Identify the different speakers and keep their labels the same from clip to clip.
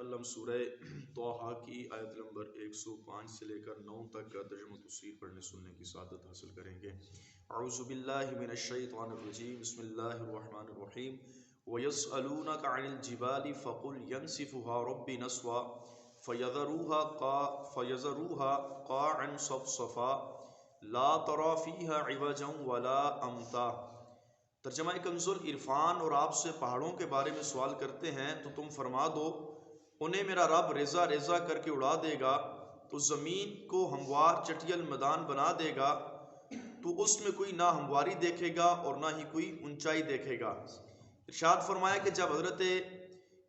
Speaker 1: انشاءاللہ ہم سورہ طٰہٰ کی آیت نمبر 105 سے لے کر 9 تک کا ترجمہ تفسیر پڑھنے سننے کی سعادت حاصل کریں گے۔ اعوذ باللہ من الشیطان الرجیم، بسم اللہ الرحمن الرحیم۔ وَيَسْأَلُونَكَ عَنِ الْجِبَالِ فَقُلْ يَنْسِفُهَا رَبِّي نَسْفًا فَيَذَرُوهَا قَاعًا صَفْصَفًا لَا تَرَىٰ فِيهَا عِوَجًا وَلَا أَمْتًا۔ ترجمہ کنز العرفان۔ اور آپ سے پہاڑوں کے بارے میں سوال کرتے ہیں تو تم فرما دو انہیں میرا رب ریزہ ریزہ کر کے اڑا دے گا، تو زمین کو ہموار چٹیل میدان بنا دے گا، تو اس میں کوئی نہ ہمواری دیکھے گا اور نہ ہی کوئی اونچائی دیکھے گا۔ ارشاد فرمایا کہ جب حضرت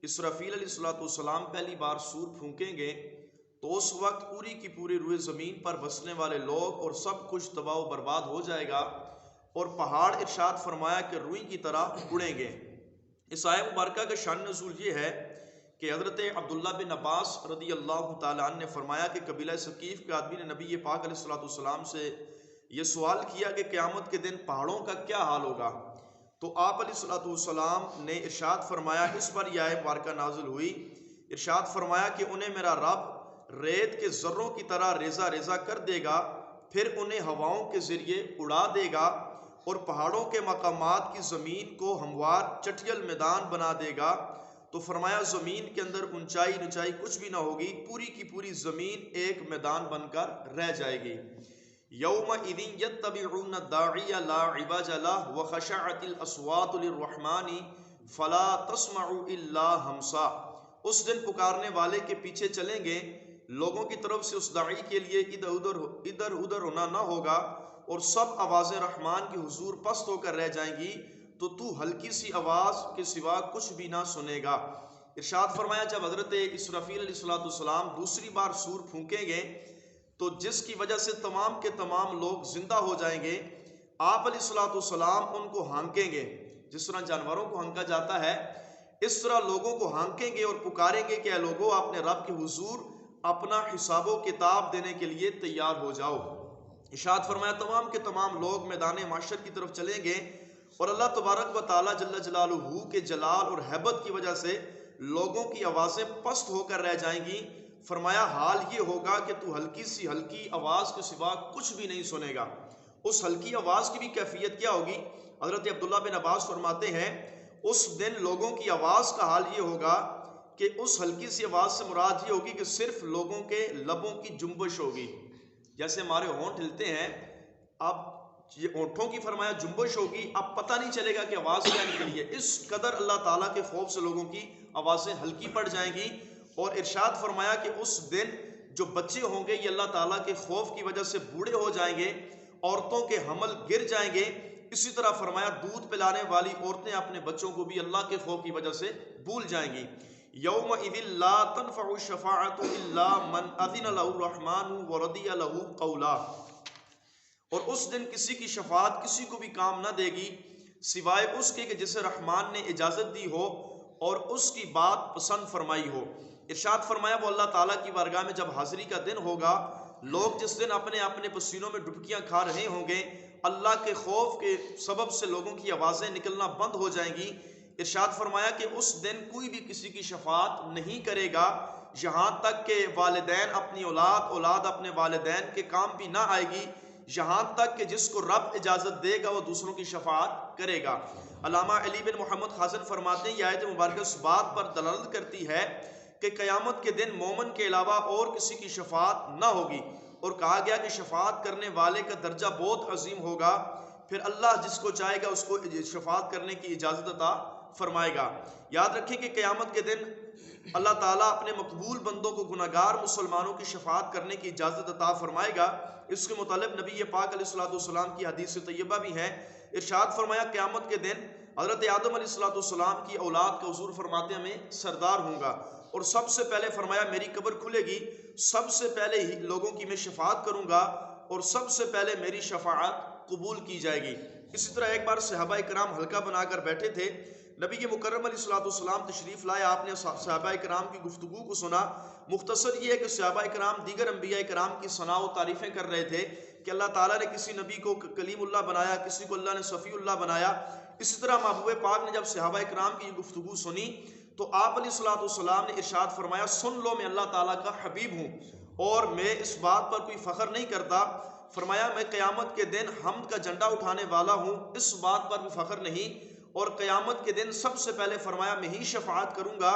Speaker 1: اسرافیل علیہ السلام پہلی بار سور پھونکیں گے تو اس وقت پوری کی پوری روئے زمین پر بسنے والے لوگ اور سب کچھ تباہ و برباد ہو جائے گا، اور پہاڑ ارشاد فرمایا کہ روئی کی طرح اڑیں گے۔ اس آیہ مبارکہ کا شان نزول یہ ہے کہ حضرت عبداللہ بن عباس رضی اللہ تعالیٰ عنہ نے فرمایا کہ قبیلہ ثقیف کے آدمی نے نبی پاک علیہ السلام سے یہ سوال کیا کہ قیامت کے دن پہاڑوں کا کیا حال ہوگا، تو آپ علیہ السلام نے ارشاد فرمایا، اس پر یہ آیہ مبارکہ نازل ہوئی، ارشاد فرمایا کہ انہیں میرا رب ریت کے ذروں کی طرح ریزہ ریزہ کر دے گا، پھر انہیں ہواؤں کے ذریعے اڑا دے گا، اور پہاڑوں کے مقامات کی زمین کو ہموار چٹیل میدان بنا دے گا۔ تو فرمایا زمین کے اندر اونچائی نچائی کچھ بھی نہ ہوگی، پوری کی پوری زمین ایک میدان بن کر رہ جائے گی۔ یومئذ یتبعون الداعی لا عوج لہ وخشعت الاصوات للرحمن فلا تسمع الا ہمسا۔ اس دن پکارنے والے کے پیچھے چلیں گے، لوگوں کی طرف سے اس داعی کے لیے ادھر ادھر ہونا نہ ہوگا، اور سب آوازیں رحمان کے حضور پست ہو کر رہ جائیں گی، تو ہلکی سی آواز کے سوا کچھ بھی نہ سنے گا۔ ارشاد فرمایا جب حضرت اسرافیل علیہ السلام دوسری بار سور پھونکیں گے تو جس کی وجہ سے تمام کے تمام لوگ زندہ ہو جائیں گے، آپ علیہ السلام ان کو ہانکیں گے، جس طرح جانوروں کو ہانکا جاتا ہے اس طرح لوگوں کو ہانکیں گے اور پکاریں گے کہ اے لوگوں اپنے رب کے حضور اپنا حساب و کتاب دینے کے لیے تیار ہو جاؤ۔ ارشاد فرمایا تمام کے تمام لوگ میدان محشر کی طرف چلیں گے، اور اللہ تبارک و تعالی جل جلالہ کے جلال اور ہیبت کی وجہ سے لوگوں کی آوازیں پست ہو کر رہ جائیں گی۔ فرمایا حال یہ ہوگا کہ تو ہلکی سی ہلکی آواز کے سوا کچھ بھی نہیں سنے گا۔ اس ہلکی آواز کی بھی کیفیت کیا ہوگی؟ حضرت عبداللہ بن عباس فرماتے ہیں اس دن لوگوں کی آواز کا حال یہ ہوگا کہ اس ہلکی سی آواز سے مراد یہ ہوگی کہ صرف لوگوں کے لبوں کی جنبش ہوگی، جیسے ہمارے ہونٹ ہلتے ہیں، اب یہ ہونٹوں کی فرمایا جنبش ہوگی، اب پتہ نہیں چلے گا کہ آواز کیا نکلی ہے۔ اس قدر اللہ تعالیٰ کے خوف سے لوگوں کی آوازیں ہلکی پڑ جائیں گی۔ اور ارشاد فرمایا کہ اس دن جو بچے ہوں گے یہ اللہ تعالیٰ کے خوف کی وجہ سے بوڑھے ہو جائیں گے، عورتوں کے حمل گر جائیں گے، اسی طرح فرمایا دودھ پلانے والی عورتیں اپنے بچوں کو بھی اللہ کے خوف کی وجہ سے بھول جائیں گی۔ یومئذ لا تنفع الشفاعۃ الا من اذن له الرحمن ورضی له قولا۔ اور اس دن کسی کی شفاعت کسی کو بھی کام نہ دے گی سوائے اس کے کہ جسے رحمان نے اجازت دی ہو اور اس کی بات پسند فرمائی ہو۔ ارشاد فرمایا وہ اللہ تعالیٰ کی بارگاہ میں جب حاضری کا دن ہوگا، لوگ جس دن اپنے اپنے پسینوں میں ڈبکیاں کھا رہے ہوں گے، اللہ کے خوف کے سبب سے لوگوں کی آوازیں نکلنا بند ہو جائیں گی۔ ارشاد فرمایا کہ اس دن کوئی بھی کسی کی شفاعت نہیں کرے گا، یہاں تک کہ والدین اپنی اولاد اپنے والدین کے کام بھی نہ آئے گی، یہاں تک کہ جس کو رب اجازت دے گا وہ دوسروں کی شفاعت کرے گا۔ علامہ علی بن محمد خازن فرماتے ہیں یہ آیت مبارکہ اس بات پر دلالت کرتی ہے کہ قیامت کے دن مومن کے علاوہ اور کسی کی شفاعت نہ ہوگی، اور کہا گیا کہ شفاعت کرنے والے کا درجہ بہت عظیم ہوگا، پھر اللہ جس کو چاہے گا اس کو شفاعت کرنے کی اجازت عطا فرمائے گا۔ یاد رکھیں کہ قیامت کے دن اللہ تعالیٰ اپنے مقبول بندوں کو گناہگار مسلمانوں کی شفاعت کرنے کی اجازت عطا فرمائے گا۔ اس کے متعلق نبی پاک علیہ السلام کی حدیث طیبہ بھی ہیں۔ ارشاد فرمایا قیامت کے دن حضرت آدم علیہ السلام کی اولاد کا حضور فرماتے ہیں میں سردار ہوں گا، اور سب سے پہلے فرمایا میری قبر کھلے گی، سب سے پہلے ہی لوگوں کی میں شفاعت کروں گا، اور سب سے پہلے میری شفاعت قبول کی جائے گی۔ اسی طرح ایک بار صحابہ کرام حلقہ بنا کر بیٹھے تھے، نبی کے مکرم علیہ السلام تشریف لائے، آپ نے صحابہ کرام کی گفتگو کو سنا۔ مختصر یہ ہے کہ صحابہ کرام دیگر انبیاء کرام کی ثنا و تعریفیں کر رہے تھے کہ اللہ تعالیٰ نے کسی نبی کو کلیم اللہ بنایا، کسی کو اللہ نے صفی اللہ بنایا۔ اسی طرح محبوب پاک نے جب صحابہ کرام کی گفتگو سنی تو آپ علیہ الصلوۃ والسلام نے ارشاد فرمایا سن لو میں اللہ تعالیٰ کا حبیب ہوں اور میں اس بات پر کوئی فخر نہیں کرتا، فرمایا میں قیامت کے دن حمد کا جھنڈا اٹھانے والا ہوں، اس بات پر بھی فخر نہیں، اور قیامت کے دن سب سے پہلے فرمایا میں ہی شفاعت کروں گا،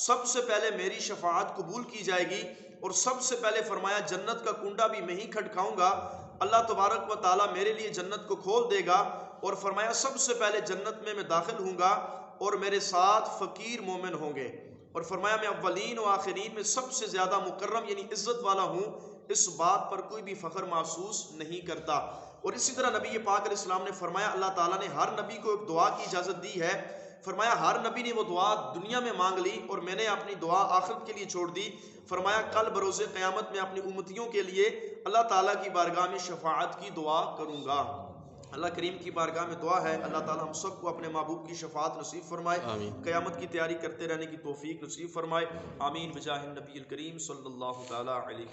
Speaker 1: سب سے پہلے میری شفاعت قبول کی جائے گی، اور سب سے پہلے فرمایا جنت کا کنڈا بھی میں ہی کھٹکھاؤں گا، اللہ تبارک و تعالیٰ میرے لیے جنت کو کھول دے گا، اور فرمایا سب سے پہلے جنت میں داخل ہوں گا اور میرے ساتھ فقیر مومن ہوں گے، اور فرمایا میں اولین و آخرین میں سب سے زیادہ مکرم یعنی عزت والا ہوں، اس بات پر کوئی بھی فخر محسوس نہیں کرتا۔ اور اسی طرح نبی پاک علیہ السلام نے فرمایا اللہ تعالیٰ نے ہر نبی کو ایک دعا کی اجازت دی ہے، فرمایا ہر نبی نے وہ دعا دنیا میں مانگ لی اور میں نے اپنی دعا آخرت کے لیے چھوڑ دی، فرمایا کل بروز قیامت میں اپنی امتیوں کے لیے اللہ تعالیٰ کی بارگاہ میں شفاعت کی دعا کروں گا۔ اللہ کریم کی بارگاہ میں دعا ہے اللہ تعالیٰ ہم سب کو اپنے محبوب کی شفاعت نصیب فرمائے،
Speaker 2: آمین۔
Speaker 1: قیامت کی تیاری کرتے رہنے کی توفیق نصیب فرمائے، آمین بجاہ النبی الکریم صلی اللہ تعالیٰ علیہ